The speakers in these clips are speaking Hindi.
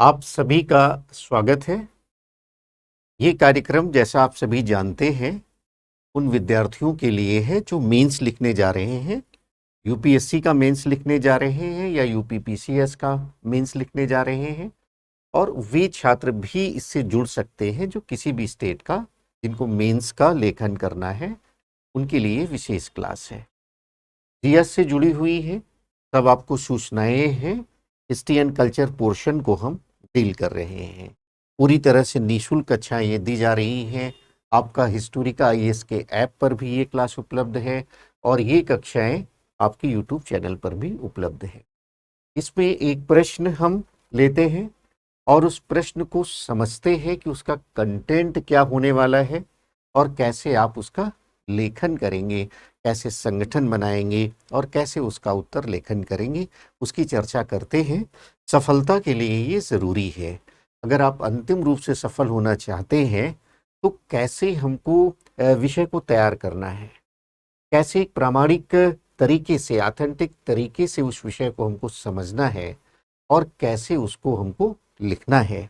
आप सभी का स्वागत है। ये कार्यक्रम जैसा आप सभी जानते हैं उन विद्यार्थियों के लिए है जो मेंस लिखने जा रहे हैं, यूपीएससी का मेंस लिखने जा रहे हैं या यूपीपीसीएस का मेंस लिखने जा रहे हैं। और वे छात्र भी इससे जुड़ सकते हैं जो किसी भी स्टेट का, जिनको मेंस का लेखन करना है, उनके लिए विशेष क्लास है। जीएस से जुड़ी हुई है, तब आपको सूचनाएं हैं। हिस्ट्री एंड कल्चर पोर्शन को हम डील कर रहे हैं। पूरी तरह से निःशुल्क कक्षाएं ये दी जा रही हैं। आपका हिस्टोरिका आईएएस के ऐप पर भी ये क्लास उपलब्ध है और ये कक्षाएं आपके यूट्यूब चैनल पर भी उपलब्ध है। इसमें एक प्रश्न हम लेते हैं और उस प्रश्न को समझते हैं कि उसका कंटेंट क्या होने वाला है और कैसे आप उसका लेखन करेंगे, कैसे संगठन बनाएंगे और कैसे उसका उत्तर लेखन करेंगे, उसकी चर्चा करते हैं। सफलता के लिए ये ज़रूरी है। अगर आप अंतिम रूप से सफल होना चाहते हैं तो कैसे हमको विषय को तैयार करना है, कैसे एक प्रामाणिक तरीके से, ऑथेंटिक तरीके से उस विषय को हमको समझना है और कैसे उसको हमको लिखना है।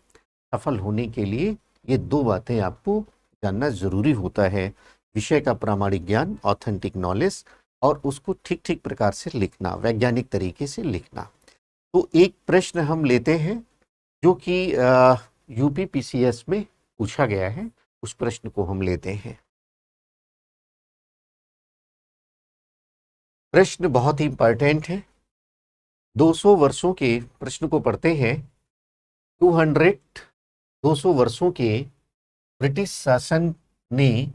सफल होने के लिए ये दो बातें आपको जानना ज़रूरी होता है: विषय का प्रामाणिक ज्ञान, ऑथेंटिक नॉलेज, और उसको ठीक ठीक प्रकार से लिखना, वैज्ञानिक तरीके से लिखना। तो एक प्रश्न हम लेते हैं जो कि यूपीपीसीएस में पूछा गया है, उस प्रश्न को हम लेते हैं। प्रश्न बहुत ही इंपॉर्टेंट है। 200 वर्षों के प्रश्न को पढ़ते हैं। 200 वर्षों के ब्रिटिश शासन ने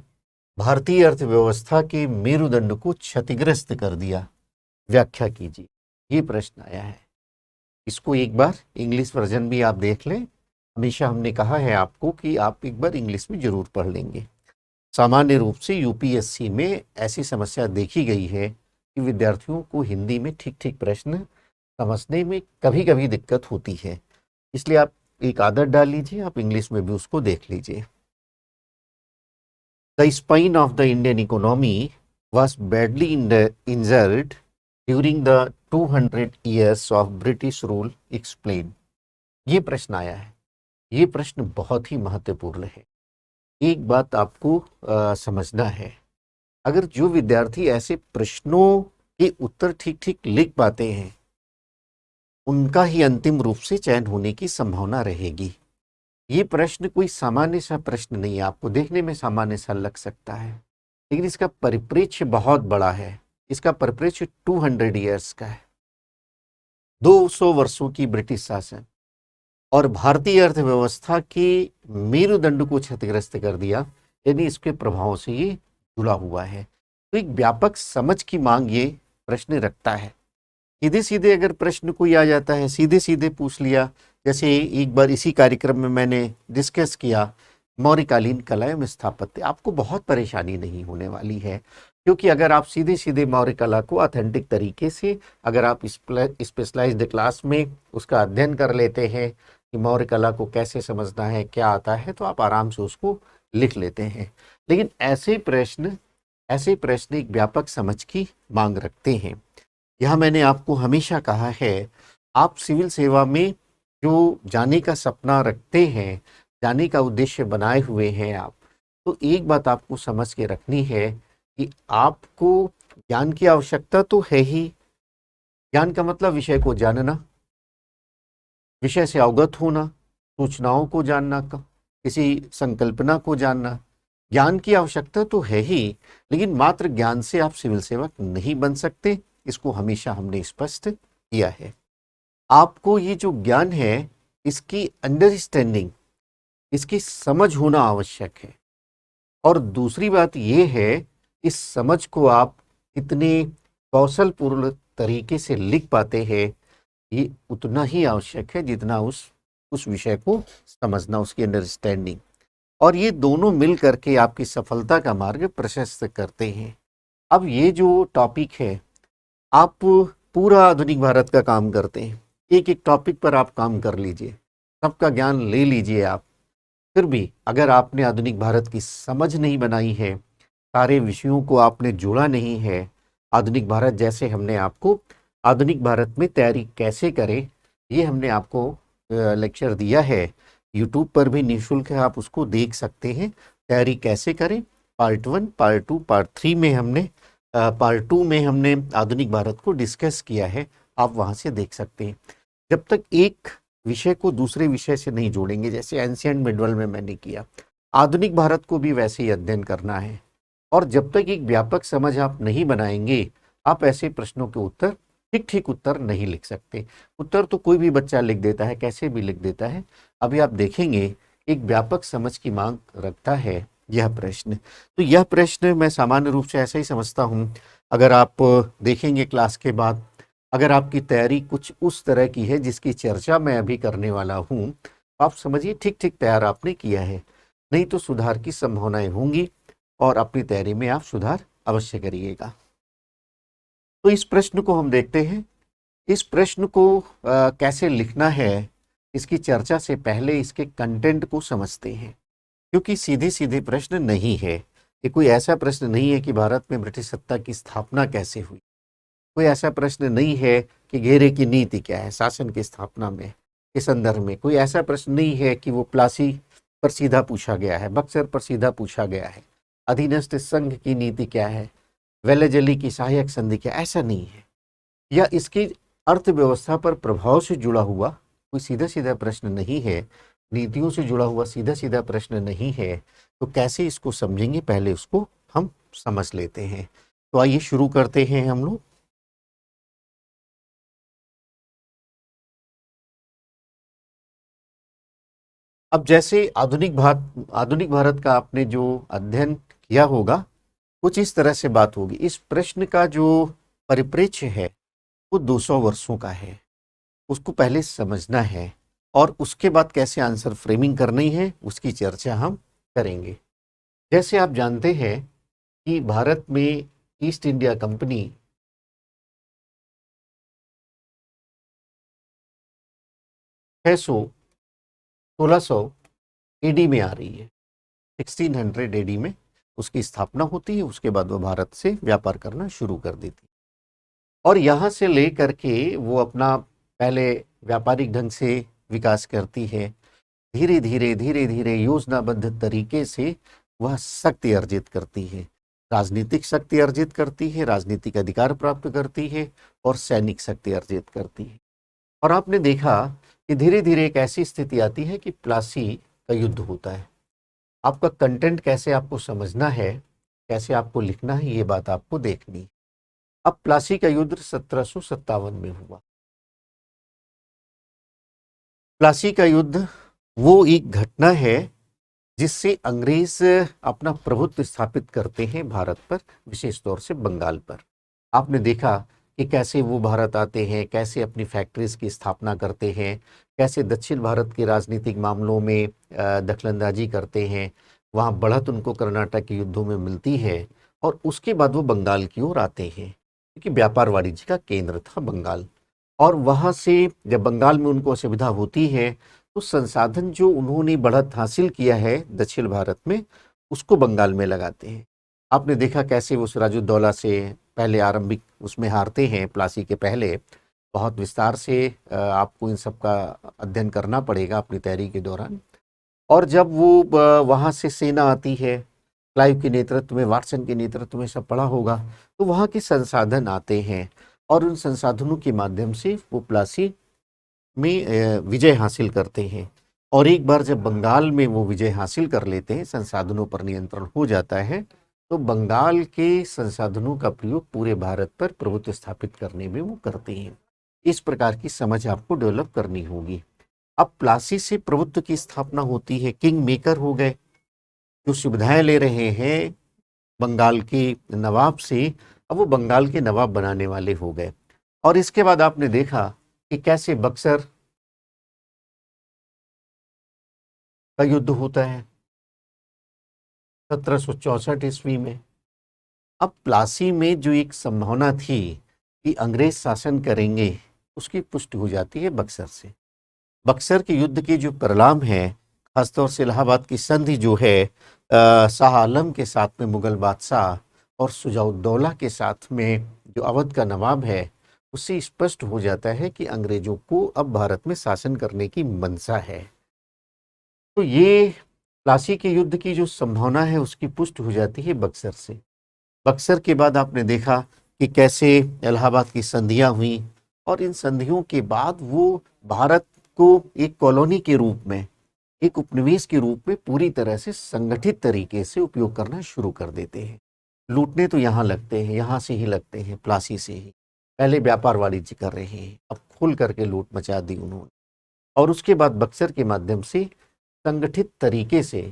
भारतीय अर्थव्यवस्था के मेरुदंड को क्षतिग्रस्त कर दिया, व्याख्या कीजिए। ये प्रश्न आया है। इसको एक बार इंग्लिश वर्जन भी आप देख लें। हमेशा हमने कहा है आपको कि आप एक बार इंग्लिश में जरूर पढ़ लेंगे। सामान्य रूप से यूपीएससी में ऐसी समस्या देखी गई है कि विद्यार्थियों को हिंदी में ठीक ठीक प्रश्न समझने में कभी कभी दिक्कत होती है। इसलिए आप एक आदत डाल लीजिए, आप इंग्लिश में भी उसको देख लीजिए। The spine of the Indian economy was badly injured during the 200 years of British rule. Explain. ये प्रश्न आया है। ये प्रश्न बहुत ही महत्वपूर्ण है। एक बात आपको समझना है, अगर जो विद्यार्थी ऐसे प्रश्नों के उत्तर ठीक ठीक लिख पाते हैं, उनका ही अंतिम रूप से चयन होने की संभावना रहेगी। ये प्रश्न कोई सामान्य सा प्रश्न नहीं है। आपको देखने में सामान्य सा लग सकता है, लेकिन इसका परिप्रेक्ष्य बहुत बड़ा है। इसका परिप्रेक्ष्य 200 ईयर्स का है। 200 वर्षों की ब्रिटिश शासन और भारतीय अर्थव्यवस्था के मेरुदंड को क्षतिग्रस्त कर दिया, यानी इसके प्रभाव से ये जुड़ा हुआ है। तो एक व्यापक समझ की मांग ये प्रश्न रखता है। सीधे सीधे अगर प्रश्न कोई आ जाता है, सीधे सीधे पूछ लिया, जैसे एक बार इसी कार्यक्रम में मैंने डिस्कस किया मौर्यकालीन कला एवं स्थापत्य, आपको बहुत परेशानी नहीं होने वाली है, क्योंकि अगर आप सीधे सीधे मौर्य कला को ऑथेंटिक तरीके से, अगर आप स्पेशलाइज्ड क्लास में उसका अध्ययन कर लेते हैं कि मौर्य कला को कैसे समझना है, क्या आता है, तो आप आराम से उसको लिख लेते हैं। लेकिन ऐसे प्रश्न एक व्यापक समझ की मांग रखते हैं। यह मैंने आपको हमेशा कहा है, आप सिविल सेवा में जो जाने का सपना रखते हैं, जाने का उद्देश्य बनाए हुए हैं आप, तो एक बात आपको समझ के रखनी है कि आपको ज्ञान की आवश्यकता तो है ही। ज्ञान का मतलब विषय को जानना, विषय से अवगत होना, सूचनाओं को जानना, किसी संकल्पना को जानना। ज्ञान की आवश्यकता तो है ही, लेकिन मात्र ज्ञान से आप सिविल सेवक नहीं बन सकते। इसको हमेशा हमने स्पष्ट किया है। आपको ये जो ज्ञान है, इसकी अंडरस्टैंडिंग, इसकी समझ होना आवश्यक है। और दूसरी बात ये है, इस समझ को आप कितने कौशलपूर्ण तरीके से लिख पाते हैं, ये उतना ही आवश्यक है जितना उस विषय को समझना, उसकी अंडरस्टैंडिंग। और ये दोनों मिल करके आपकी सफलता का मार्ग प्रशस्त करते हैं। अब ये जो टॉपिक है, आप पूरा आधुनिक भारत का काम करते हैं, एक एक टॉपिक पर आप काम कर लीजिए, सबका ज्ञान ले लीजिए आप। फिर भी अगर आपने आधुनिक भारत की समझ नहीं बनाई है, सारे विषयों को आपने जोड़ा नहीं है, आधुनिक भारत जैसे हमने आपको आधुनिक भारत में तैयारी कैसे करें, ये हमने आपको लेक्चर दिया है, यूट्यूब पर भी निःशुल्क है, आप उसको देख सकते हैं। तैयारी कैसे करें, पार्ट 1, पार्ट 2, पार्ट 3 में हमने पार्ट 2 में हमने आधुनिक भारत को डिस्कस किया है, आप वहाँ से देख सकते हैं। जब तक एक विषय को दूसरे विषय से नहीं जोड़ेंगे, जैसे एंशिएंट मिडवल में मैंने किया, आधुनिक भारत को भी वैसे ही अध्ययन करना है। और जब तक एक व्यापक समझ आप नहीं बनाएंगे, आप ऐसे प्रश्नों के उत्तर, ठीक ठीक उत्तर नहीं लिख सकते। उत्तर तो कोई भी बच्चा लिख देता है, कैसे भी लिख देता है। अभी आप देखेंगे एक व्यापक समझ की मांग रखता है यह प्रश्न। तो यह प्रश्न मैं सामान्य रूप से ऐसा ही समझता हूँ। अगर आप देखेंगे क्लास के बाद, अगर आपकी तैयारी कुछ उस तरह की है जिसकी चर्चा मैं अभी करने वाला हूँ, आप समझिए ठीक ठीक तैयार आपने किया है। नहीं तो सुधार की संभावनाएं होंगी और अपनी तैयारी में आप सुधार अवश्य करिएगा। तो इस प्रश्न को हम देखते हैं। इस प्रश्न को कैसे लिखना है, इसकी चर्चा से पहले इसके कंटेंट को समझते हैं, क्योंकि सीधे सीधे प्रश्न नहीं है। ये कोई ऐसा प्रश्न नहीं है कि भारत में ब्रिटिश सत्ता की स्थापना कैसे हुई। कोई ऐसा प्रश्न नहीं है कि घेरे की नीति क्या है शासन की स्थापना में के संदर्भ में। कोई ऐसा प्रश्न नहीं है कि वो प्लासी पर सीधा पूछा गया है, बक्सर पर सीधा पूछा गया है, अधीनस्थ संघ की नीति क्या है, वेलेजली की सहायक संधि क्या, ऐसा नहीं है। या इसकी अर्थव्यवस्था पर प्रभाव से जुड़ा हुआ कोई सीधा सीधा प्रश्न नहीं है, नीतियों से जुड़ा हुआ सीधा सीधा प्रश्न नहीं है। तो कैसे इसको समझेंगे, पहले उसको हम समझ लेते हैं। तो आइए शुरू करते हैं हम लोग। अब जैसे आधुनिक भारत का आपने जो अध्ययन किया होगा, कुछ इस तरह से बात होगी। इस प्रश्न का जो परिप्रेक्ष्य है वो 200 वर्षों का है, उसको पहले समझना है और उसके बाद कैसे आंसर फ्रेमिंग करनी है उसकी चर्चा हम करेंगे। जैसे आप जानते हैं कि भारत में ईस्ट इंडिया कंपनी 1600 एडी में आ रही है। 1600 एडी में उसकी स्थापना होती है। उसके बाद वो भारत से व्यापार करना शुरू कर देती है और यहाँ से ले करके वो अपना पहले व्यापारिक ढंग से विकास करती है। धीरे धीरे योजनाबद्ध तरीके से वह शक्ति अर्जित करती है, राजनीतिक शक्ति अर्जित करती है, राजनीतिक अधिकार प्राप्त करती है और सैनिक शक्ति अर्जित करती है। और आपने देखा कि धीरे धीरे एक ऐसी स्थिति आती है कि प्लासी का युद्ध होता है। आपका कंटेंट कैसे आपको समझना है, कैसे आपको लिखना है, ये बात आपको देखनी है। अब प्लासी का युद्ध 1757 में हुआ। प्लासी का युद्ध वो एक घटना है जिससे अंग्रेज अपना प्रभुत्व स्थापित करते हैं भारत पर, विशेष तौर से बंगाल पर। आपने देखा कि कैसे वो भारत आते हैं, कैसे अपनी फैक्ट्रीज की स्थापना करते हैं, कैसे दक्षिण भारत के राजनीतिक मामलों में दखलंदाजी करते हैं। वहाँ बढ़त उनको कर्नाटक के युद्धों में मिलती है और उसके बाद वो बंगाल की ओर आते हैं, क्योंकि व्यापार वाणिज्य का केंद्र था बंगाल। और वहाँ से जब बंगाल में उनको असुविधा होती है तो संसाधन जो उन्होंने बढ़त हासिल किया है दक्षिण भारत में, उसको बंगाल में लगाते हैं। आपने देखा कैसे वो सिराजुद्दौला से पहले आरंभिक उसमें हारते हैं, प्लासी के पहले। बहुत विस्तार से आपको इन सब का अध्ययन करना पड़ेगा अपनी तैयारी के दौरान। और जब वो वहाँ से सेना आती है, क्लाइव के नेतृत्व में, वाटसन के नेतृत्व में, सब पढ़ा होगा, तो वहाँ के संसाधन आते हैं और उन संसाधनों के माध्यम से वो प्लासी में विजय हासिल करते हैं। और एक बार जब बंगाल में वो विजय हासिल कर लेते हैं, संसाधनों पर नियंत्रण हो जाता है, तो बंगाल के संसाधनों का प्रयोग पूरे भारत पर प्रभुत्व स्थापित करने में वो करते हैं। इस प्रकार की समझ आपको डेवलप करनी होगी। अब प्लासी से प्रभुत्व की स्थापना होती है, किंग मेकर हो गए, जो सुविधाएं ले रहे हैं बंगाल के नवाब से, अब वो बंगाल के नवाब बनाने वाले हो गए। और इसके बाद आपने देखा कि कैसे बक्सर का युद्ध होता है 1764 ईस्वी में। अब प्लासी में जो एक संभावना थी कि अंग्रेज शासन करेंगे, उसकी पुष्टि हो जाती है बक्सर से। बक्सर के युद्ध के जो परिणाम है, खासतौर से इलाहाबाद की संधि जो है शाह आलम के साथ में मुगल बादशाह और सुजाउद्दौला के साथ में जो अवध का नवाब है, उससे स्पष्ट हो जाता है कि अंग्रेजों को अब भारत में शासन करने की मंशा है। तो ये प्लासी के युद्ध की जो संभावना है उसकी पुष्टि हो जाती है बक्सर से। बक्सर के बाद आपने देखा कि कैसे इलाहाबाद की संधियां हुई और इन संधियों के बाद वो भारत को एक कॉलोनी के रूप में, एक उपनिवेश के रूप में पूरी तरह से संगठित तरीके से उपयोग करना शुरू कर देते हैं। लूटने तो यहाँ लगते हैं, यहाँ से ही लगते हैं, प्लासी से ही। पहले व्यापार वाणिज्य कर रहे हैं, अब खुल करके लूट मचा दी उन्होंने। और उसके बाद बक्सर के माध्यम से संगठित तरीके से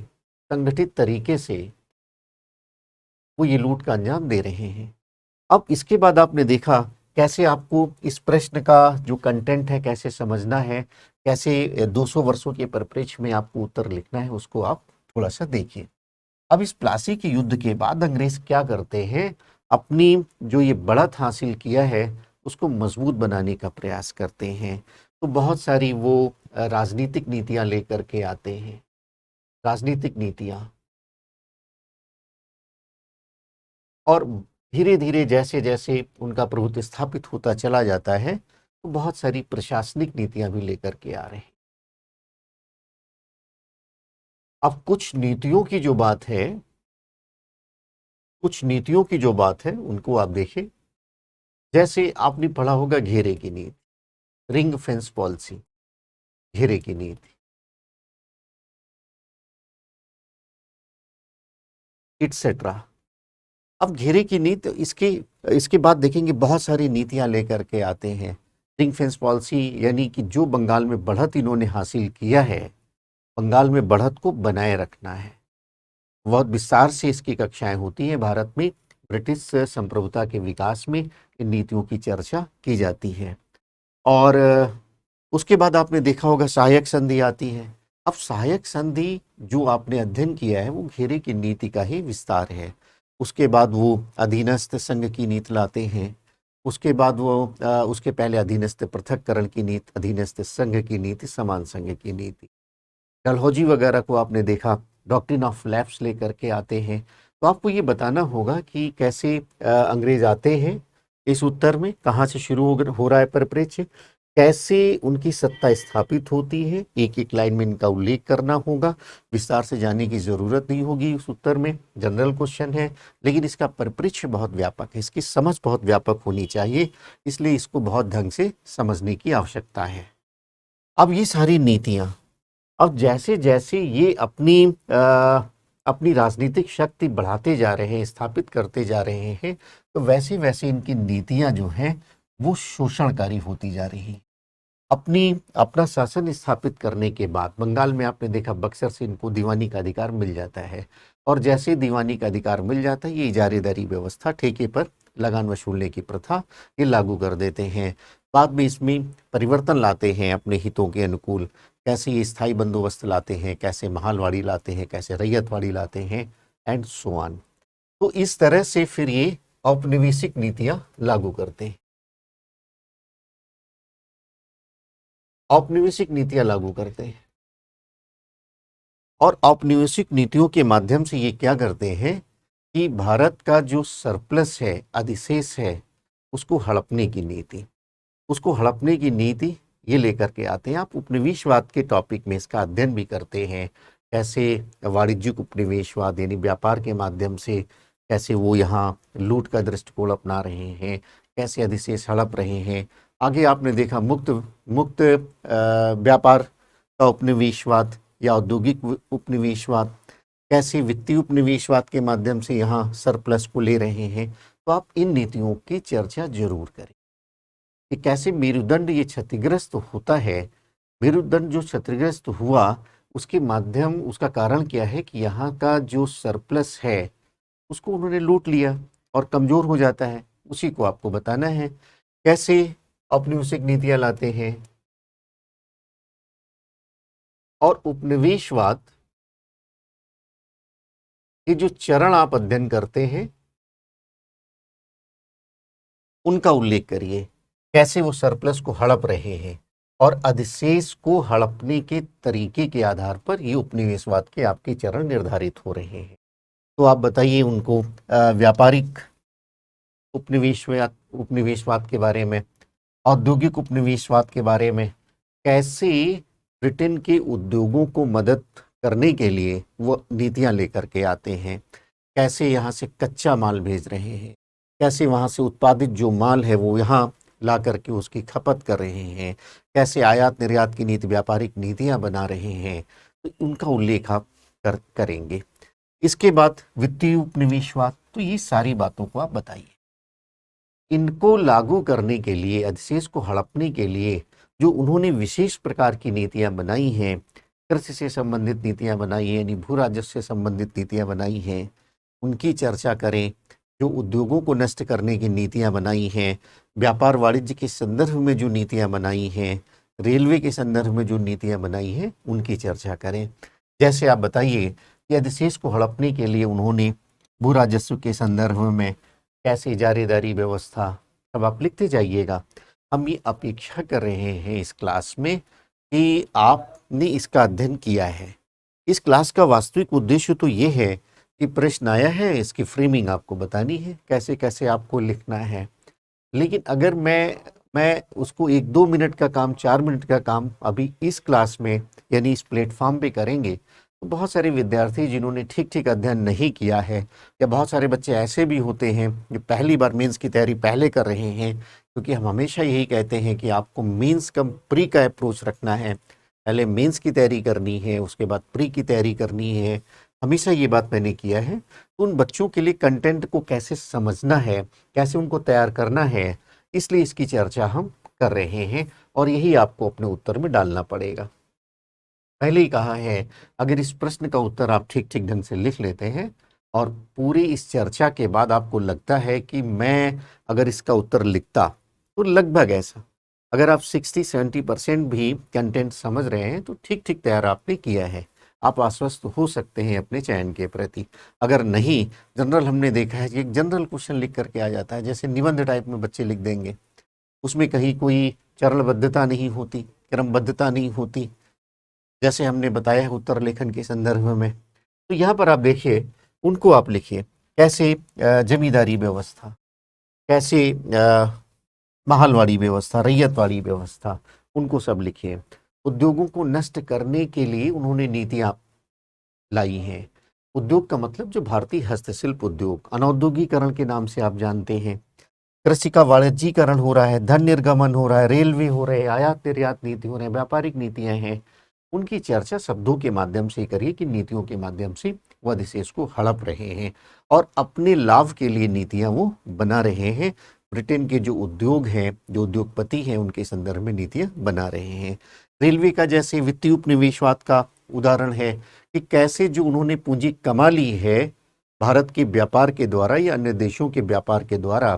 संगठित तरीके से वो ये लूट का अंजाम दे रहे हैं। अब इसके बाद आपने देखा कैसे आपको इस प्रश्न का जो कंटेंट है कैसे समझना है, कैसे 200 वर्षों के परिप्रेक्ष्य में आपको उत्तर लिखना है, उसको आप थोड़ा सा देखिए। अब इस प्लासी के युद्ध के बाद अंग्रेज क्या करते हैं, अपनी जो ये बढ़त हासिल किया है उसको मजबूत बनाने का प्रयास करते हैं। तो बहुत सारी वो राजनीतिक नीतियां लेकर के आते हैं, राजनीतिक नीतियां। और धीरे धीरे जैसे जैसे उनका प्रभुत्व स्थापित होता चला जाता है तो बहुत सारी प्रशासनिक नीतियां भी लेकर के आ रहे हैं। अब कुछ नीतियों की जो बात है उनको आप देखें। जैसे आपने पढ़ा होगा घेरे की नीति, रिंग फेंस पॉलिसी, घेरे की नीति, इट्सेट्रा। अब घेरे की नीति, इसके इसके बाद देखेंगे बहुत सारी नीतियां लेकर के आते हैं। रिंग फेंस पॉलिसी यानी कि जो बंगाल में बढ़त इन्होंने हासिल किया है, बंगाल में बढ़त को बनाए रखना है। बहुत विस्तार से इसकी कक्षाएं होती हैं भारत में। ब्रिटिश संप्रभुता के विकास में इन नीतियों की चर्चा की जाती है। और उसके बाद आपने देखा होगा सहायक संधि आती है। अब सहायक संधि जो आपने अध्ययन किया है वो घेरे की नीति का ही विस्तार है। उसके बाद वो अधीनस्थ संघ की नीति लाते हैं। उसके बाद वो उसके पहले अधीनस्थ पृथक्करण की नीति, अधीनस्थ संघ की नीति, समान संघ की नीति। डलहौजी वगैरह को आपने देखा, डॉक्ट्रिन ऑफ लैप्स लेकर के आते हैं। तो आपको ये बताना होगा कि कैसे अंग्रेज आते हैं इस उत्तर में, कहाँ से शुरू हो रहा है परिप्रेक्ष्य, कैसे उनकी सत्ता स्थापित होती है, एक एक लाइन में इनका उल्लेख करना होगा। विस्तार से जाने की जरूरत नहीं होगी इस उत्तर में, जनरल क्वेश्चन है, लेकिन इसका परिप्रेक्ष्य बहुत व्यापक है, इसकी समझ बहुत व्यापक होनी चाहिए, इसलिए इसको बहुत ढंग से समझने की आवश्यकता है। अब ये सारी नीतियां, अब जैसे जैसे ये अपनी राजनीतिक शक्ति बढ़ाते जा रहे हैं, स्थापित करते जा रहे हैं, तो वैसे वैसे इनकी नीतियां जो हैं वो शोषणकारी होती जा रही हैं। अपना शासन स्थापित करने के बाद बंगाल में आपने देखा बक्सर से इनको दीवानी का अधिकार मिल जाता है। और जैसे दीवानी का अधिकार मिल जाता है, ये इजारेदारी व्यवस्था, ठेके पर लगान वसूलने की प्रथा, ये लागू कर देते हैं। बाद में इसमें परिवर्तन लाते हैं अपने हितों के अनुकूल। कैसे ये स्थायी बंदोबस्त लाते हैं, कैसे महालवाड़ी लाते हैं, कैसे रैयतवाड़ी लाते हैं, एंड सो ऑन। तो इस तरह से फिर ये औपनिवेशिक नीतियां लागू करते हैं, औपनिवेशिक नीतियां लागू करते हैं। और औपनिवेशिक नीतियों के माध्यम से ये क्या करते हैं कि भारत का जो सरप्लस है, अधिशेष है, उसको हड़पने की नीति, ये लेकर के आते हैं। आप उपनिवेशवाद के टॉपिक में इसका अध्ययन भी करते हैं, कैसे वाणिज्यिक उपनिवेशवाद यानी व्यापार के माध्यम से कैसे वो यहाँ लूट का दृष्टिकोण अपना रहे हैं, कैसे अधिशेष हड़प रहे हैं। आगे आपने देखा मुक्त मुक्त व्यापार का उपनिवेशवाद या औद्योगिक उपनिवेशवाद, कैसे वित्तीय उपनिवेशवाद के माध्यम से यहाँ सरप्लस को ले रहे हैं। तो आप इन नीतियों की चर्चा जरूर करें कि कैसे मेरुदंड ये क्षतिग्रस्त होता है। मेरुदंड जो क्षतिग्रस्त हुआ उसका कारण क्या है कि यहाँ का जो सरप्लस है उसको उन्होंने लूट लिया और कमजोर हो जाता है। उसी को आपको बताना है कैसे औपनिवेशिक नीतियां लाते हैं। और उपनिवेशवाद के जो चरण आप अध्ययन करते हैं उनका उल्लेख करिए, कैसे वो सरप्लस को हड़प रहे हैं और अधिशेष को हड़पने के तरीके के आधार पर ये उपनिवेशवाद के आपके चरण निर्धारित हो रहे हैं। तो आप बताइए उनको व्यापारिक उपनिवेशवाद के बारे में, औद्योगिक उपनिवेशवाद के बारे में, कैसे ब्रिटेन के उद्योगों को मदद करने के लिए वो नीतियां लेकर के आते हैं, कैसे यहाँ से कच्चा माल भेज रहे हैं, कैसे वहाँ से उत्पादित जो माल है वो यहाँ ला करके उसकी खपत कर रहे हैं, कैसे आयात निर्यात की नीति, व्यापारिक नीतियाँ बना रहे हैं, तो उनका उल्लेख आप करेंगे। इसके बाद वित्तीय उपनिवेशवाद, तो ये सारी बातों को आप बताइए। इनको लागू करने के लिए, अधिशेष को हड़पने के लिए जो उन्होंने विशेष प्रकार की नीतियां बनाई हैं, कृषि से संबंधित नीतियां बनाई हैं, यानी भू राजस्व से संबंधित नीतियां बनाई हैं, उनकी चर्चा करें। जो उद्योगों को नष्ट करने की नीतियां बनाई हैं, व्यापार वाणिज्य के संदर्भ में जो नीतियां बनाई हैं, रेलवे के संदर्भ में जो नीतियां बनाई हैं, उनकी चर्चा करें। जैसे आप बताइए कि अधिशेष को हड़पने के लिए उन्होंने भू राजस्व के संदर्भ में कैसे इजारेदारी व्यवस्था, सब आप लिखते जाइएगा। हम ये अपेक्षा कर रहे हैं इस क्लास में कि आपने इसका अध्ययन किया है। इस क्लास का वास्तविक उद्देश्य तो ये है कि प्रश्न आया है, इसकी फ्रेमिंग आपको बतानी है, कैसे कैसे आपको लिखना है। लेकिन अगर मैं उसको 1-2 मिनट का काम, 4 मिनट का काम अभी इस क्लास में यानी इस प्लेटफॉर्म पे करेंगे, तो बहुत सारे विद्यार्थी जिन्होंने ठीक ठीक अध्ययन नहीं किया है, या बहुत सारे बच्चे ऐसे भी होते हैं जो पहली बार मेंस की तैयारी पहले कर रहे हैं, क्योंकि हम हमेशा यही कहते हैं कि आपको मेंस कम प्री का अप्रोच रखना है। पहले मेंस की तैयारी करनी है, उसके बाद प्री की तैयारी करनी है। हमेशा ये बात मैंने किया है। तो उन बच्चों के लिए कंटेंट को कैसे समझना है, कैसे उनको तैयार करना है, इसलिए इसकी चर्चा हम कर रहे हैं और यही आपको अपने उत्तर में डालना पड़ेगा। पहले ही कहा है, अगर इस प्रश्न का उत्तर आप ठीक ठीक ढंग से लिख लेते हैं और पूरी इस चर्चा के बाद आपको लगता है कि मैं अगर इसका उत्तर लिखता, तो लगभग ऐसा, अगर आप 60-70% भी कंटेंट समझ रहे हैं तो ठीक ठीक तैयार आपने किया है। आप आश्वस्त हो सकते हैं अपने चयन के प्रति। अगर नहीं, जनरल हमने देखा है कि एक जनरल क्वेश्चन लिख करके आ जाता है, जैसे निबंध टाइप में बच्चे लिख देंगे, उसमें कहीं कोई चरणबद्धता नहीं होती, क्रमबद्धता नहीं होती, जैसे हमने बताया है उत्तर लेखन के संदर्भ में। तो यहाँ पर आप देखिए, उनको आप लिखिए, कैसे जमींदारी व्यवस्था, कैसे महलवाड़ी व्यवस्था, रैयतवाड़ी व्यवस्था, उनको सब लिखिए। उद्योगों को नष्ट करने के लिए उन्होंने नीतियां लाई हैं। उद्योग का मतलब जो भारतीय हस्तशिल्प उद्योग, अनौद्योगिकरण के नाम से आप जानते हैं, कृषि का वाणिज्यीकरण हो रहा है, धन निर्गमन हो रहा है, रेलवे हो रहे हैं, आयात निर्यात नीति हो रहे हैं, व्यापारिक नीतियां हैं, उनकी चर्चा शब्दों के माध्यम से करिए कि नीतियों के माध्यम से वो अधिशेष को हड़प रहे हैं और अपने लाभ के लिए नीतियां वो बना रहे हैं। ब्रिटेन के जो उद्योग हैं, जो उद्योगपति हैं, उनके संदर्भ में नीतियां बना रहे हैं। रेलवे का जैसे वित्तीय उपनिवेशवाद का उदाहरण है कि कैसे जो उन्होंने पूंजी कमा ली है भारत के व्यापार के द्वारा या अन्य देशों के व्यापार के द्वारा,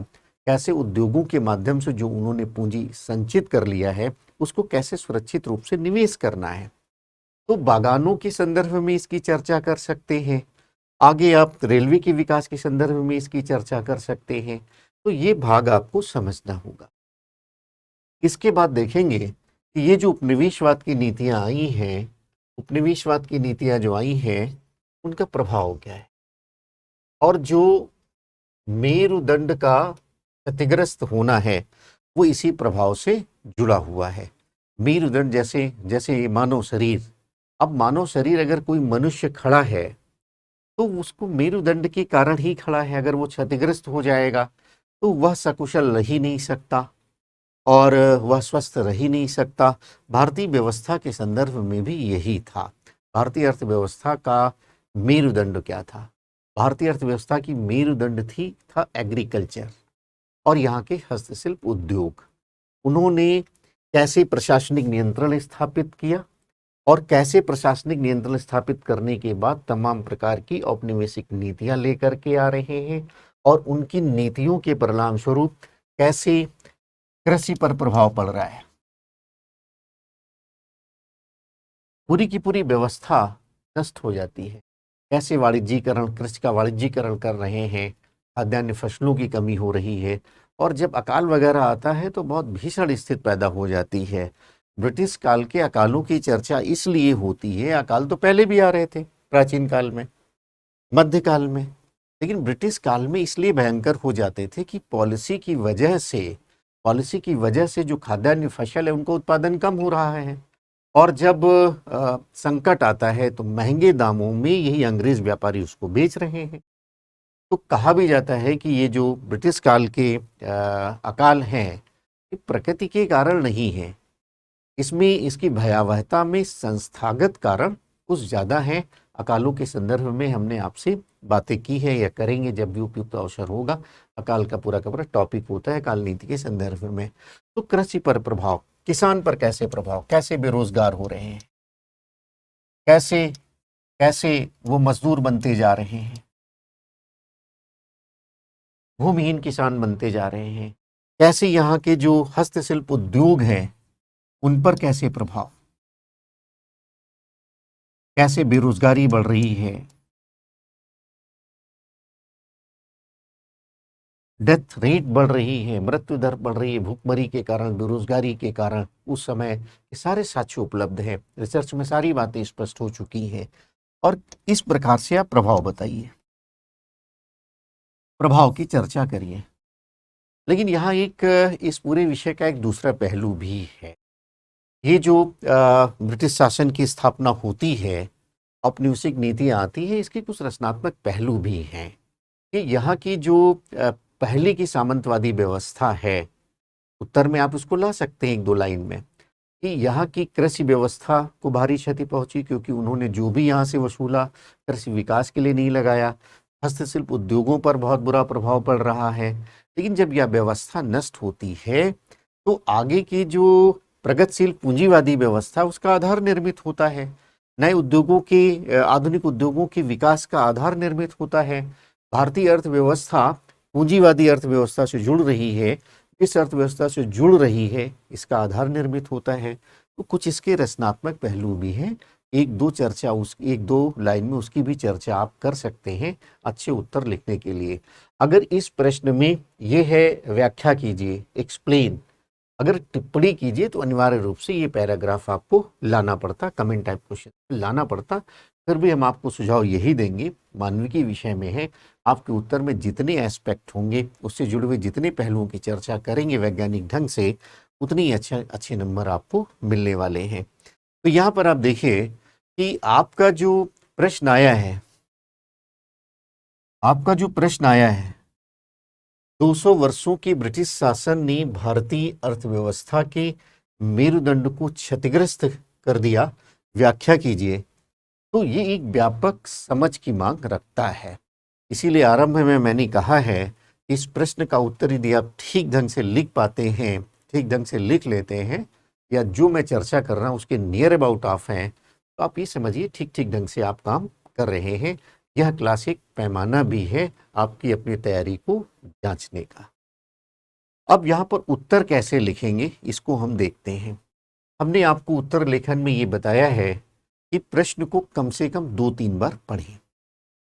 कैसे उद्योगों के माध्यम से जो उन्होंने पूंजी संचित कर लिया है उसको कैसे सुरक्षित रूप से निवेश करना है। तो बागानों के संदर्भ में इसकी चर्चा कर सकते हैं। आगे आप रेलवे के विकास के संदर्भ में इसकी चर्चा कर सकते हैं। तो ये भाग आपको समझना होगा। इसके बाद देखेंगे कि ये जो उपनिवेशवाद की नीतियां आई हैं, उपनिवेशवाद की नीतियां जो आई हैं, उनका प्रभाव क्या है, और जो मेरुदंड का क्षतिग्रस्त होना है वो इसी प्रभाव से जुड़ा हुआ है। मेरुदंड जैसे जैसे मानव शरीर, अब मानव शरीर अगर कोई मनुष्य खड़ा है तो उसको मेरुदंड के कारण ही खड़ा है। अगर वो क्षतिग्रस्त हो जाएगा तो वह सकुशल रह ही नहीं सकता और वह स्वस्थ रह ही नहीं सकता। भारतीय व्यवस्था के संदर्भ में भी यही था। भारतीय अर्थव्यवस्था का मेरुदंड क्या था? भारतीय अर्थव्यवस्था की मेरुदंड था एग्रीकल्चर और यहाँ के हस्तशिल्प उद्योग। उन्होंने कैसे प्रशासनिक नियंत्रण स्थापित किया और कैसे प्रशासनिक नियंत्रण स्थापित करने के बाद तमाम प्रकार की औपनिवेशिक नीतियां लेकर के आ रहे हैं और उनकी नीतियों के परिणाम स्वरूप कैसे कृषि पर प्रभाव पड़ रहा है। पूरी की पूरी व्यवस्था नष्ट हो जाती है। कैसे वाणिज्यीकरण, कृषि का वाणिज्यीकरण कर रहे हैं, खाद्यान्न फसलों की कमी हो रही है और जब अकाल वगैरह आता है तो बहुत भीषण स्थिति पैदा हो जाती है। ब्रिटिश काल के अकालों की चर्चा इसलिए होती है, अकाल तो पहले भी आ रहे थे प्राचीन काल में, मध्यकाल में, लेकिन ब्रिटिश काल में इसलिए भयंकर हो जाते थे कि पॉलिसी की वजह से पॉलिसी की वजह से जो खाद्यान्न फसल है उनका उत्पादन कम हो रहा है, और जब संकट आता है तो महंगे दामों में यही अंग्रेज व्यापारी उसको बेच रहे हैं। तो कहा भी जाता है कि ये जो ब्रिटिश काल के अकाल हैं, ये प्रकृति के कारण नहीं है, इसमें इसकी भयावहता में संस्थागत कारण कुछ ज़्यादा है। अकालों के संदर्भ में हमने आपसे बातें की है या करेंगे जब भी उपयुक्त अवसर होगा। अकाल का पूरा टॉपिक होता है अकाल नीति के संदर्भ में। तो कृषि पर प्रभाव, किसान पर कैसे प्रभाव, कैसे बेरोजगार हो रहे हैं, कैसे कैसे वो मजदूर बनते जा रहे हैं, भूमिहीन किसान बनते जा रहे हैं, कैसे यहाँ के जो हस्तशिल्प उद्योग हैं उन पर कैसे प्रभाव, कैसे बेरोजगारी बढ़ रही है, डेथ रेट बढ़ रही है, मृत्यु दर बढ़ रही है भूखमरी के कारण, बेरोजगारी के कारण। उस समय ये सारे साक्ष्य उपलब्ध है, रिसर्च में सारी बातें स्पष्ट हो चुकी हैं। और इस प्रकार से आप प्रभाव बताइए, प्रभाव की चर्चा करिए। लेकिन यहाँ एक इस पूरे विषय का एक दूसरा पहलू भी है। ये जो ब्रिटिश शासन की स्थापना होती है, औपनिवेशिक नीतियाँ आती है, इसके कुछ रचनात्मक पहलू भी हैं कि यहाँ की जो पहले की सामंतवादी व्यवस्था है, उत्तर में आप उसको ला सकते हैं एक दो लाइन में, कि यहाँ की कृषि व्यवस्था को भारी क्षति पहुंची क्योंकि उन्होंने जो भी यहाँ से वसूला कृषि विकास के लिए नहीं लगाया। हस्तशिल्प उद्योगों पर बहुत बुरा प्रभाव पड़ रहा है। लेकिन जब यह व्यवस्था नष्ट होती है तो आगे की जो प्रगतिशील पूंजीवादी व्यवस्था उसका आधार निर्मित होता है, नए उद्योगों के आधुनिक उद्योगों के विकास का आधार निर्मित होता है। भारतीय अर्थव्यवस्था पूंजीवादी अर्थव्यवस्था से जुड़ रही है, इस अर्थव्यवस्था से जुड़ रही है, इसका आधार निर्मित होता है। तो कुछ इसके रचनात्मक पहलू भी हैं, एक दो लाइन में उसकी भी चर्चा आप कर सकते हैं अच्छे उत्तर लिखने के लिए। अगर इस प्रश्न में ये है व्याख्या कीजिए, एक्सप्लेन, अगर टिप्पणी कीजिए तो अनिवार्य रूप से ये पैराग्राफ आपको लाना पड़ता, कमेंट टाइप क्वेश्चन लाना पड़ता। फिर भी हम आपको सुझाव यही देंगे, मानविकी विषय में है, आपके उत्तर में जितने एस्पेक्ट होंगे, उससे जुड़े हुए जितने पहलुओं की चर्चा करेंगे वैज्ञानिक ढंग से, उतनी ही अच्छे नंबर आपको मिलने वाले हैं। तो यहाँ पर आप देखिए कि आपका जो प्रश्न आया है, 200 वर्षों के ब्रिटिश शासन ने भारतीय अर्थव्यवस्था के मेरुदंड को क्षतिग्रस्त कर दिया, व्याख्या कीजिए। तो ये एक व्यापक समझ की मांग रखता है। इसीलिए आरंभ में मैंने कहा है, इस प्रश्न का उत्तर यदि आप ठीक ढंग से लिख पाते हैं, ठीक ढंग से लिख लेते हैं, या जो मैं चर्चा कर रहा हूँ उसके नियर अबाउट आप हैं, तो आप ये समझिए ठीक ढंग से आप काम कर रहे हैं। यह क्लास एक पैमाना भी है आपकी अपनी तैयारी को जांचने का। अब यहाँ पर उत्तर कैसे लिखेंगे इसको हम देखते हैं। हमने आपको उत्तर लेखन में ये बताया है कि प्रश्न को कम से कम 2-3 बार पढ़ें,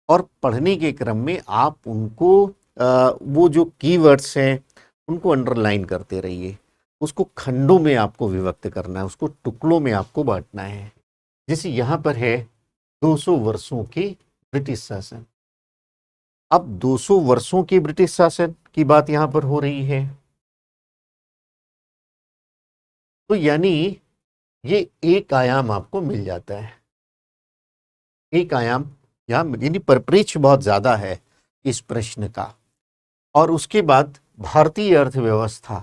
और पढ़ने के क्रम में आप उनको वो जो कीवर्ड्स हैं उनको अंडरलाइन करते रहिए। उसको खंडों में आपको विभक्त करना है, उसको टुकड़ों में आपको बांटना है। जैसे यहाँ पर है 200 वर्षों के ब्रिटिश शासन। अब 200 वर्षों के ब्रिटिश शासन की बात यहाँ पर हो रही है, तो यानी ये एक आयाम आपको मिल जाता है, एक आयाम यहाँ, यानी परिप्रेक्ष्य बहुत ज्यादा है इस प्रश्न का। और उसके बाद भारतीय अर्थव्यवस्था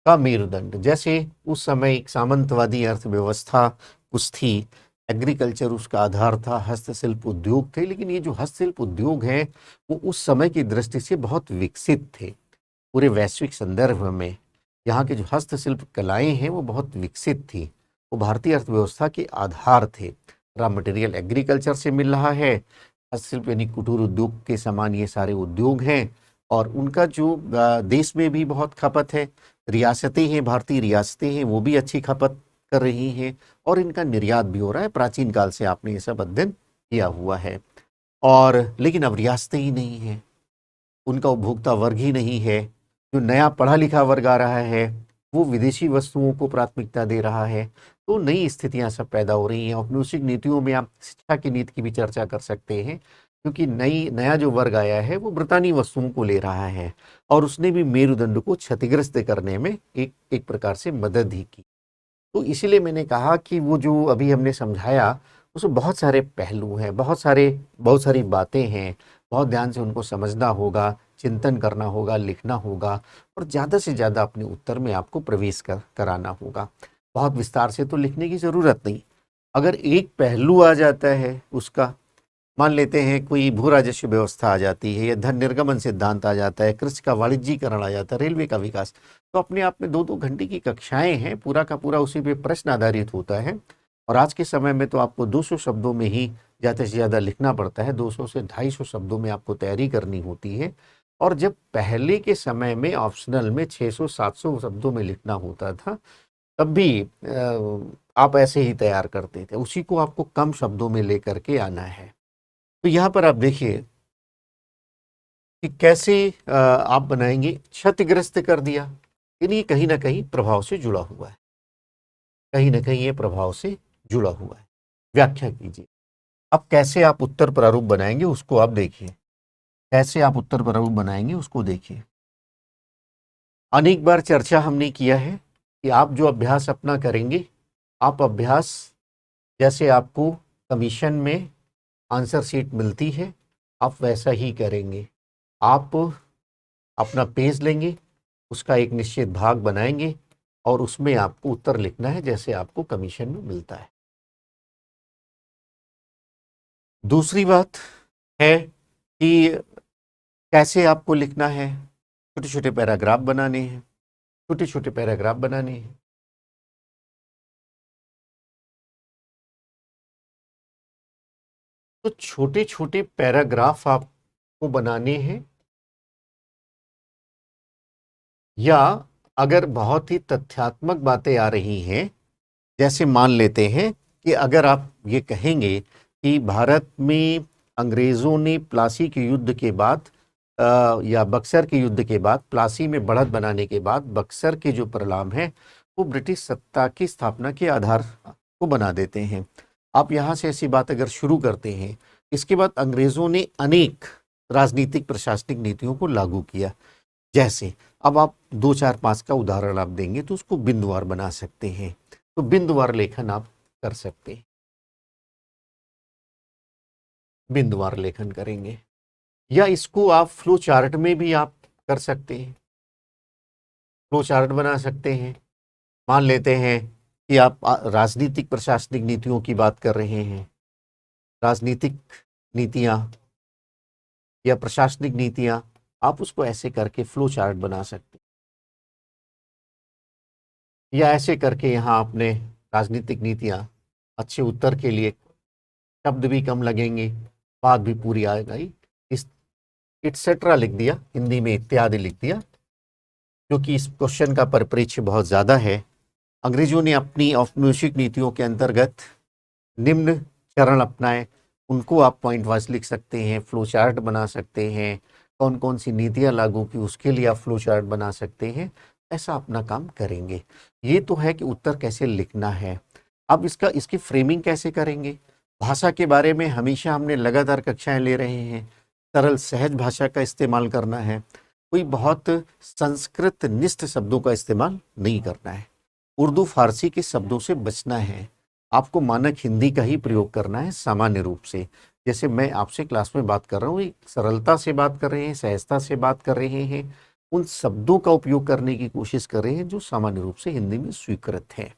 का मेरुदंड, जैसे उस समय एक सामंतवादी अर्थव्यवस्था कुछ थी, एग्रीकल्चर उसका आधार था, हस्तशिल्प उद्योग थे, लेकिन ये जो हस्तशिल्प उद्योग हैं वो उस समय की दृष्टि से बहुत विकसित थे। पूरे वैश्विक संदर्भ में यहाँ के जो हस्तशिल्प कलाएं हैं वो बहुत विकसित थी, वो भारतीय अर्थव्यवस्था के आधार थे। रॉ मटेरियल एग्रीकल्चर से मिल रहा है, हस्तशिल्प यानी कुटीर उद्योग के समान ये सारे उद्योग हैं, और उनका जो देश में भी बहुत खपत है, रियासतें हैं, भारतीय रियासतें हैं, वो भी अच्छी खपत कर रही हैं, और इनका निर्यात भी हो रहा है। प्राचीन काल से आपने ये सब अध्ययन किया हुआ है। और लेकिन अब रियासतें ही नहीं हैं, उनका उपभोक्ता वर्ग ही नहीं है। जो नया पढ़ा लिखा वर्ग आ रहा है वो विदेशी वस्तुओं को प्राथमिकता दे रहा है, तो नई स्थितियां सब पैदा हो रही हैं। औपनिवेशिक नीतियों में आप शिक्षा की नीति की भी चर्चा कर सकते हैं, क्योंकि नया जो वर्ग आया है वो ब्रितानी वस्तुओं को ले रहा है, और उसने भी मेरुदंड को क्षतिग्रस्त करने में एक एक प्रकार से मदद ही की। तो इसीलिए मैंने कहा कि वो जो अभी हमने समझाया, उसमें बहुत सारे पहलू हैं, बहुत सारी बातें हैं, बहुत ध्यान से उनको समझना होगा, चिंतन करना होगा, लिखना होगा, और ज़्यादा से ज़्यादा अपने उत्तर में आपको प्रवेश कराना होगा। बहुत विस्तार से तो लिखने की ज़रूरत नहीं। अगर एक पहलू आ जाता है उसका, मान लेते हैं कोई भू राजस्व व्यवस्था आ जाती है, या धन निर्गमन सिद्धांत आ जाता है, कृषि का वाणिज्यीकरण आ जाता है, रेलवे का विकास, तो अपने आप में 2-2 घंटे की कक्षाएं हैं, पूरा का पूरा उसी पे प्रश्न आधारित होता है। और आज के समय में तो आपको 200 शब्दों में ही ज़्यादा से ज़्यादा लिखना पड़ता है, 200 से 250 शब्दों में आपको तैयारी करनी होती है। और जब पहले के समय में ऑप्शनल में 600-700 शब्दों में लिखना होता था, तब भी आप ऐसे ही तैयार करते थे, उसी को आपको कम शब्दों में लेकर के आना है। तो यहाँ पर आप देखिए कि कैसे आप बनाएंगे। क्षतिग्रस्त कर दिया, यानी ये कहीं ना कहीं प्रभाव से जुड़ा हुआ है, कहीं ना कहीं ये प्रभाव से जुड़ा हुआ है। व्याख्या कीजिए। अब कैसे आप उत्तर प्रारूप बनाएंगे उसको आप देखिए, कैसे आप उत्तर प्रारूप बनाएंगे उसको देखिए। अनेक बार चर्चा हमने किया है कि आप जो अभ्यास अपना करेंगे, आप अभ्यास जैसे आपको कमीशन में आंसर शीट मिलती है, आप वैसा ही करेंगे। आप अपना पेज लेंगे, उसका एक निश्चित भाग बनाएंगे, और उसमें आपको उत्तर लिखना है जैसे आपको कमीशन में मिलता है। दूसरी बात है कि कैसे आपको लिखना है। छोटे छोटे पैराग्राफ बनाने हैं, छोटे छोटे पैराग्राफ बनाने हैं। तो छोटे छोटे पैराग्राफ आपको बनाने हैं, या अगर बहुत ही तथ्यात्मक बातें आ रही हैं, जैसे मान लेते हैं कि अगर आप ये कहेंगे कि भारत में अंग्रेज़ों ने प्लासी के युद्ध के बाद या बक्सर के युद्ध के बाद, प्लासी में बढ़त बनाने के बाद बक्सर के जो परिणाम हैं वो ब्रिटिश सत्ता की स्थापना के आधार को बना देते हैं। आप यहाँ से ऐसी बात अगर शुरू करते हैं, इसके बाद अंग्रेज़ों ने अनेक राजनीतिक प्रशासनिक नीतियों को लागू किया, जैसे अब आप 2, 4, 5 का उदाहरण आप देंगे तो उसको बिंदुवार बना सकते हैं। तो बिंदुवार लेखन आप कर सकते हैं, बिंदुवार लेखन करेंगे। या इसको आप फ्लो चार्ट में भी आप कर सकते हैं, फ्लो चार्ट बना सकते हैं। मान लेते हैं कि आप राजनीतिक प्रशासनिक नीतियों की बात कर रहे हैं, राजनीतिक नीतियां या प्रशासनिक नीतियां, आप उसको ऐसे करके फ्लो चार्ट बना सकते हैं। या ऐसे करके यहाँ आपने राजनीतिक नीतियां, अच्छे उत्तर के लिए शब्द भी कम लगेंगे, बात भी पूरी आ गई, इस इट्सेट्रा लिख दिया, हिंदी में इत्यादि लिख दिया, क्योंकि इस क्वेश्चन का परिप्रेक्ष्य बहुत ज़्यादा है। अंग्रेजों ने अपनी औपनिवेशिक नीतियों के अंतर्गत निम्न चरण अपनाए, उनको आप पॉइंट वाइज लिख सकते हैं, फ्लो चार्ट बना सकते हैं, कौन कौन सी नीतियां लागू की उसके लिए आप फ्लो चार्ट बना सकते हैं। ऐसा अपना काम करेंगे। ये तो है कि उत्तर कैसे लिखना है। अब इसकी फ्रेमिंग कैसे करेंगे। भाषा के बारे में हमेशा हमने लगातार कक्षाएं ले रहे हैं, सरल सहज भाषा का इस्तेमाल करना है, कोई बहुत संस्कृत निष्ठ शब्दों का इस्तेमाल नहीं करना है, उर्दू फारसी के शब्दों से बचना है, आपको मानक हिंदी का ही प्रयोग करना है सामान्य रूप से। जैसे मैं आपसे क्लास में बात कर रहा हूँ, एक सरलता से बात कर रहे हैं, सहजता से बात कर रहे हैं, उन शब्दों का उपयोग करने की कोशिश कर रहे हैं जो सामान्य रूप से हिंदी में स्वीकृत है।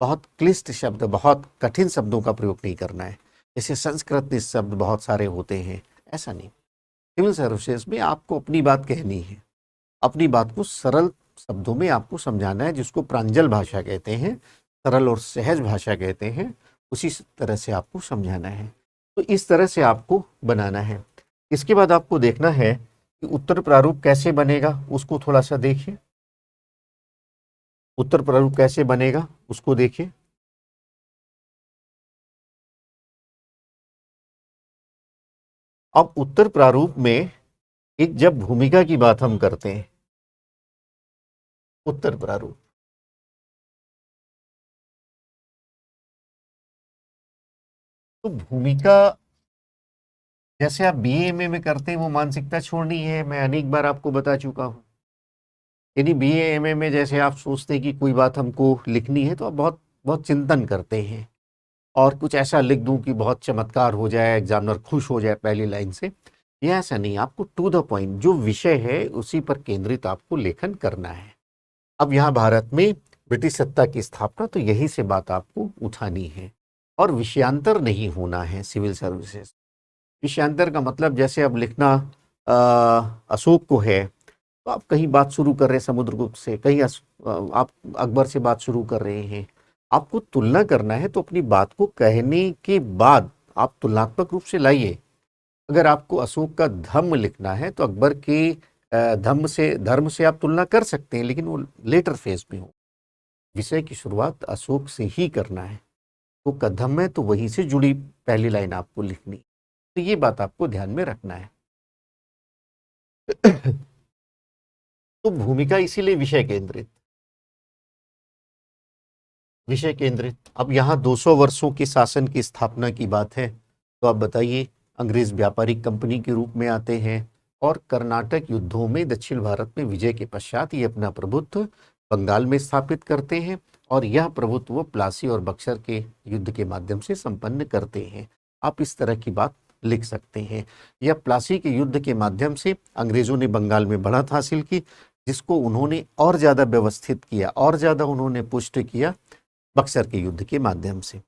बहुत क्लिष्ट शब्द, बहुत कठिन शब्दों का प्रयोग नहीं करना है, जैसे संस्कृत शब्द बहुत सारे होते हैं, ऐसा नहीं। सिविल सर्विसेज में आपको अपनी बात कहनी है, अपनी बात को सरल शब्दों में आपको समझाना है, जिसको प्रांजल भाषा कहते हैं, सरल और सहज भाषा कहते हैं, उसी तरह से आपको समझाना है। तो इस तरह से आपको बनाना है। इसके बाद आपको देखना है कि उत्तर प्रारूप कैसे बनेगा, उसको थोड़ा सा देखिए। उत्तर प्रारूप कैसे बनेगा उसको देखिए। अब उत्तर प्रारूप में एक जब भूमिका की बात हम करते हैं, उत्तर प्रारूप तो भूमिका, जैसे आप BA MA में करते हैं वो मानसिकता छोड़नी है, मैं अनेक बार आपको बता चुका हूँ। यदि BA MA में जैसे आप सोचते हैं कि कोई बात हमको लिखनी है तो आप बहुत बहुत चिंतन करते हैं और कुछ ऐसा लिख दूं कि बहुत चमत्कार हो जाए, एग्जामिनर खुश हो जाए पहली लाइन से। ये ऐसा नहीं, आपको टू द पॉइंट जो विषय है उसी पर केंद्रित आपको लेखन करना है। अब यहाँ भारत में ब्रिटिश सत्ता की स्थापना, तो यही से बात आपको उठानी है और विषयांतर नहीं होना है सिविल सर्विसेज। विषयांतर का मतलब जैसे अब लिखना अशोक को है, तो आप कहीं बात शुरू कर रहे हैं समुद्रगुप्त से, कहीं आप अकबर से बात शुरू कर रहे हैं, आपको तुलना करना है, तो अपनी बात को कहने के बाद आप तुलनात्मक रूप से लाइए। अगर आपको अशोक का धम्म लिखना है तो अकबर के धर्म से आप तुलना कर सकते हैं, लेकिन वो लेटर फेज में हो। विषय की शुरुआत अशोक से ही करना है, तो का धम्म है तो वहीं से जुड़ी पहली लाइन आपको लिखनी, तो ये बात आपको ध्यान में रखना है। तो भूमिका इसीलिए विषय केंद्रित, विषय केंद्रित। अब यहाँ 200 वर्षों के शासन की स्थापना की बात है, तो आप बताइए, अंग्रेज व्यापारिक कंपनी के रूप में आते हैं और कर्नाटक युद्धों में दक्षिण भारत में विजय के पश्चात ये अपना प्रभुत्व बंगाल में स्थापित करते हैं और यह प्रभुत्व वो प्लासी और बक्सर के युद्ध के माध्यम से संपन्न करते हैं। आप इस तरह की बात लिख सकते हैं। यह प्लासी के युद्ध के माध्यम से अंग्रेजों ने बंगाल में बढ़त हासिल की, जिसको उन्होंने और ज़्यादा व्यवस्थित किया, और ज़्यादा उन्होंने पुष्ट किया बक्सर के युद्ध के माध्यम से।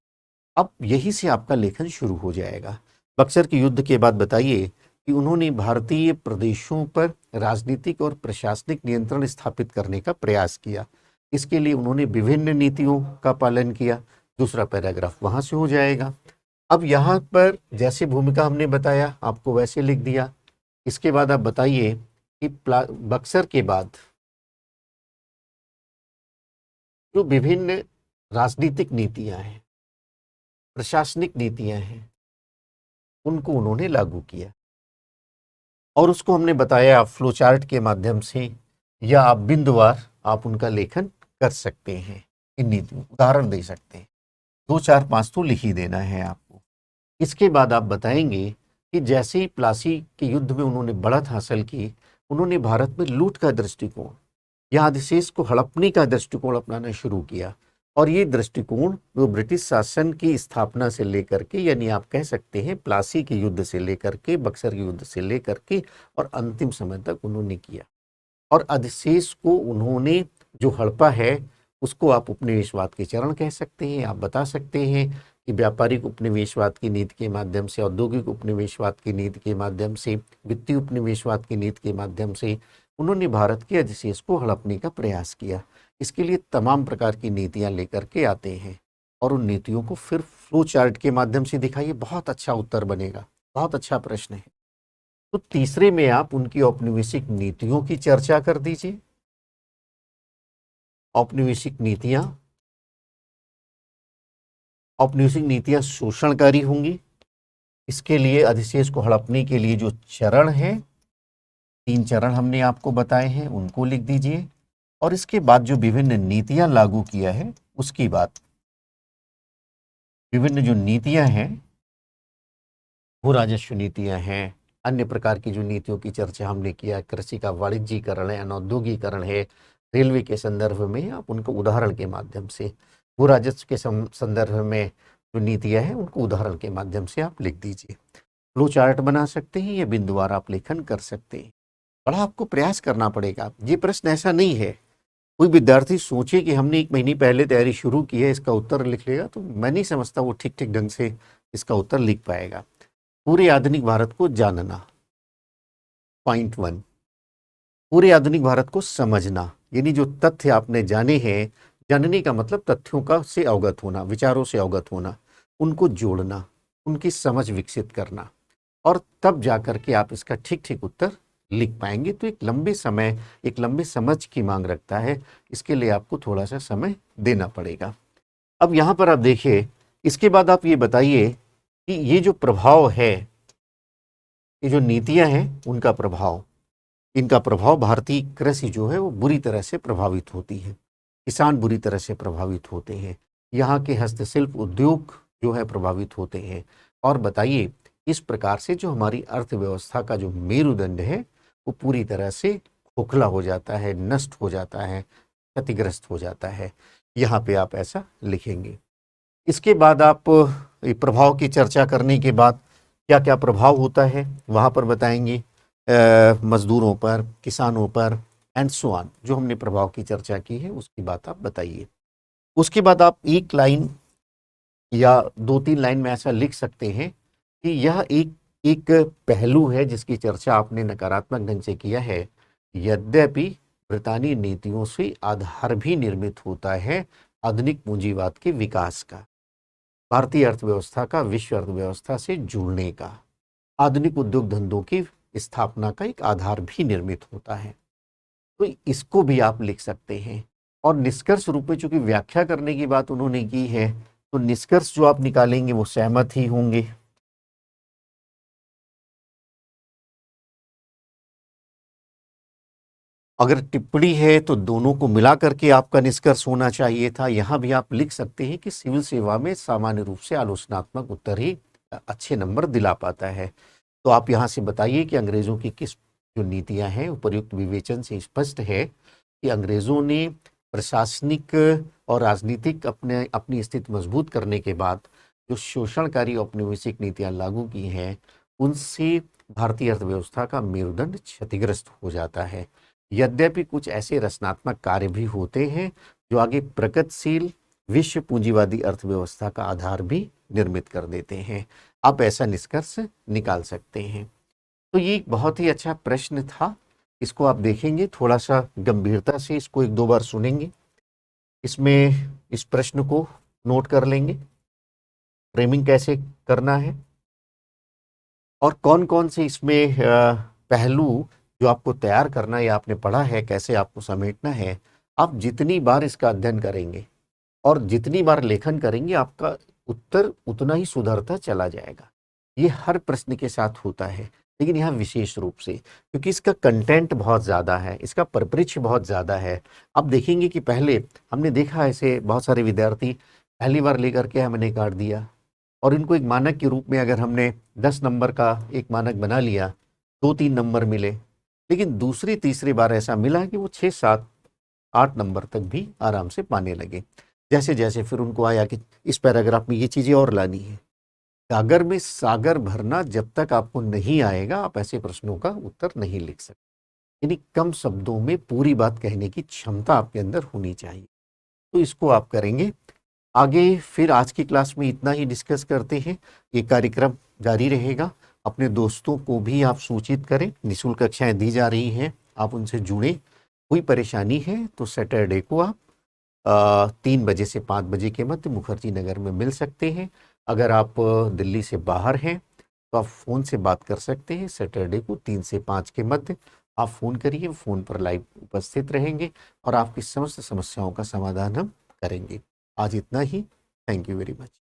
अब यही से आपका लेखन शुरू हो जाएगा। बक्सर के युद्ध के बाद बताइए कि उन्होंने भारतीय प्रदेशों पर राजनीतिक और प्रशासनिक नियंत्रण स्थापित करने का प्रयास किया। इसके लिए उन्होंने विभिन्न नीतियों का पालन किया। दूसरा पैराग्राफ वहां से हो जाएगा। अब यहाँ पर जैसे भूमिका हमने बताया आपको वैसे लिख दिया। इसके बाद आप बताइए कि बक्सर के बाद जो विभिन्न राजनीतिक नीतियां हैं, प्रशासनिक नीतियां हैं, उनको उन्होंने लागू किया और उसको हमने बताया आप फ्लो चार्ट के माध्यम से या आप बिंदुवार आप उनका लेखन कर सकते हैं। इन नीतियों उदाहरण दे सकते हैं, 2 4 5 तो लिख ही देना है आपको। इसके बाद आप बताएंगे कि जैसे ही प्लासी के युद्ध में उन्होंने बढ़त हासिल की, उन्होंने भारत में लूट का दृष्टिकोण या अधिशेष को हड़पने का दृष्टिकोण अपनाना शुरू किया और ये दृष्टिकोण वो ब्रिटिश शासन की स्थापना से लेकर के, यानी आप कह सकते हैं प्लासी के युद्ध से लेकर के, बक्सर के युद्ध से लेकर के और अंतिम समय तक उन्होंने किया। और अधिशेष को उन्होंने जो हड़पा है उसको आप उपनिवेशवाद के चरण कह सकते हैं। आप बता सकते हैं कि व्यापारिक उपनिवेशवाद की नीति के माध्यम से, औद्योगिक उपनिवेशवाद की नीति के माध्यम से, वित्तीय उपनिवेशवाद की नीति के माध्यम से उन्होंने भारत के अधिशेष को हड़पने का प्रयास किया। इसके लिए तमाम प्रकार की नीतियां लेकर के आते हैं और उन नीतियों को फिर फ्लो चार्ट के माध्यम से दिखाइए। बहुत अच्छा उत्तर बनेगा, बहुत अच्छा प्रश्न है। तो तीसरे में आप उनकी औपनिवेशिक नीतियों की चर्चा कर दीजिए। औपनिवेशिक नीतियां, औपनिवेशिक नीतियां शोषणकारी होंगी। इसके लिए अधिशेष को हड़पने के लिए जो चरण है, 3 चरण हमने आपको बताए हैं, उनको लिख दीजिए। और इसके बाद जो विभिन्न नीतियां लागू किया है उसकी बात, विभिन्न जो नीतियां हैं, भू राजस्व नीतियां हैं, अन्य प्रकार की जो नीतियों की चर्चा हमने किया, कृषि का वाणिज्यीकरण है, अनौद्योगिकरण है, रेलवे के संदर्भ में आप उनको उदाहरण के माध्यम से, भू राजस्व के संदर्भ में जो नीतियां हैं उनको उदाहरण के माध्यम से आप लिख दीजिए। फ्लो चार्ट बना सकते हैं या बिंदुवार आप लेखन कर सकते हैं। बड़ा आपको प्रयास करना पड़ेगा। ये प्रश्न ऐसा नहीं है कोई विद्यार्थी सोचे कि हमने 1 महीने पहले तैयारी शुरू की है, इसका उत्तर लिख लेगा, तो मैं नहीं समझता वो ठीक ठीक ढंग से इसका उत्तर लिख पाएगा। पूरे आधुनिक भारत को जानना, पॉइंट 1। पूरे आधुनिक भारत को समझना, यानी जो तथ्य आपने जाने हैं, जानने का मतलब तथ्यों का से अवगत होना, विचारों से अवगत होना, उनको जोड़ना, उनकी समझ विकसित करना और तब जाकर के आप इसका ठीक ठीक उत्तर लिख पाएंगे। तो एक लंबे समय, एक लंबे समझ की मांग रखता है, इसके लिए आपको थोड़ा सा समय देना पड़ेगा। अब यहाँ पर आप देखिए, इसके बाद आप ये बताइए कि ये जो प्रभाव है, ये जो नीतियां हैं उनका प्रभाव, इनका प्रभाव भारतीय कृषि जो है वो बुरी तरह से प्रभावित होती है, किसान बुरी तरह से प्रभावित होते हैं, यहाँ के हस्तशिल्प उद्योग जो है प्रभावित होते हैं। और बताइए, इस प्रकार से जो हमारी अर्थव्यवस्था का जो मेरुदंड है वो पूरी तरह से खोखला हो जाता है, नष्ट हो जाता है, क्षतिग्रस्त हो जाता है। यहाँ पे आप ऐसा लिखेंगे। इसके बाद आप प्रभाव की चर्चा करने के बाद क्या क्या प्रभाव होता है वहाँ पर बताएंगे, मजदूरों पर, किसानों पर एंड सो ऑन। जो हमने प्रभाव की चर्चा की है उसकी बात आप बताइए। उसके बाद आप एक लाइन या 2-3 लाइन में ऐसा लिख सकते हैं कि यह एक एक पहलू है जिसकी चर्चा आपने नकारात्मक ढंग से किया है। यद्यपि ब्रितानी नीतियों से आधार भी निर्मित होता है आधुनिक पूंजीवाद के विकास का, भारतीय अर्थव्यवस्था का विश्व अर्थव्यवस्था से जुड़ने का, आधुनिक उद्योग धंधों की स्थापना का एक आधार भी निर्मित होता है। तो इसको भी आप लिख सकते हैं। और निष्कर्ष रूप में चूंकि व्याख्या करने की बात उन्होंने की है, तो निष्कर्ष जो आप निकालेंगे वो सहमत ही होंगे। अगर टिप्पणी है तो दोनों को मिला करके आपका निष्कर्ष होना चाहिए था। यहाँ भी आप लिख सकते हैं कि सिविल सेवा में सामान्य रूप से आलोचनात्मक उत्तर ही अच्छे नंबर दिला पाता है। तो आप यहाँ से बताइए कि अंग्रेजों की किस जो नीतियाँ हैं, उपयुक्त विवेचन से स्पष्ट है कि अंग्रेजों ने प्रशासनिक और राजनीतिक अपनी स्थिति मजबूत करने के बाद जो शोषणकारी औपनिवेशिक नीतियाँ लागू की हैं, उनसे भारतीय अर्थव्यवस्था का मेरुदंड क्षतिग्रस्त हो जाता है। यद्यपि कुछ ऐसे रचनात्मक कार्य भी होते हैं जो आगे प्रगतिशील विश्व पूंजीवादी अर्थव्यवस्था का आधार भी निर्मित कर देते हैं। आप ऐसा निष्कर्ष निकाल सकते हैं। तो ये एक बहुत ही अच्छा प्रश्न था। इसको आप देखेंगे, थोड़ा सा गंभीरता से इसको 1-2 बार सुनेंगे, इसमें इस प्रश्न को नोट कर लेंगे, फ्रेमिंग कैसे करना है और कौन कौन से इसमें पहलू जो आपको तैयार करना है या आपने पढ़ा है, कैसे आपको समेटना है। आप जितनी बार इसका अध्ययन करेंगे और जितनी बार लेखन करेंगे, आपका उत्तर उतना ही सुधरता चला जाएगा। ये हर प्रश्न के साथ होता है, लेकिन यहाँ विशेष रूप से क्योंकि इसका कंटेंट बहुत ज़्यादा है, इसका परिप्रेक्ष्य बहुत ज़्यादा है। आप देखेंगे कि पहले हमने देखा ऐसे बहुत सारे विद्यार्थी पहली बार लेकर के हमने काट दिया और इनको एक मानक के रूप में अगर हमने 10 नंबर का एक मानक बना लिया, 2-3 नंबर मिले, लेकिन दूसरी तीसरी बार ऐसा मिला कि वो 6-7-8 नंबर तक भी आराम से पाने लगे। जैसे जैसे फिर उनको आया कि इस पैराग्राफ में ये चीज़ें और लानी है। सागर में सागर भरना जब तक आपको नहीं आएगा, आप ऐसे प्रश्नों का उत्तर नहीं लिख सकते। यानी कम शब्दों में पूरी बात कहने की क्षमता आपके अंदर होनी चाहिए। तो इसको आप करेंगे। आगे फिर आज की क्लास में इतना ही डिस्कस करते हैं। ये कार्यक्रम जारी रहेगा। अपने दोस्तों को भी आप सूचित करें, निःशुल्क कक्षाएं दी जा रही हैं, आप उनसे जुड़ें। कोई परेशानी है तो सैटरडे को आप 3 बजे से 5 बजे के मध्य मुखर्जी नगर में मिल सकते हैं। अगर आप दिल्ली से बाहर हैं तो आप फ़ोन से बात कर सकते हैं। सैटरडे को 3 से 5 के मध्य आप फ़ोन करिए, फ़ोन पर लाइव उपस्थित रहेंगे और आपकी समस्त समस्याओं का समाधान हम करेंगे। आज इतना ही। Thank you very much.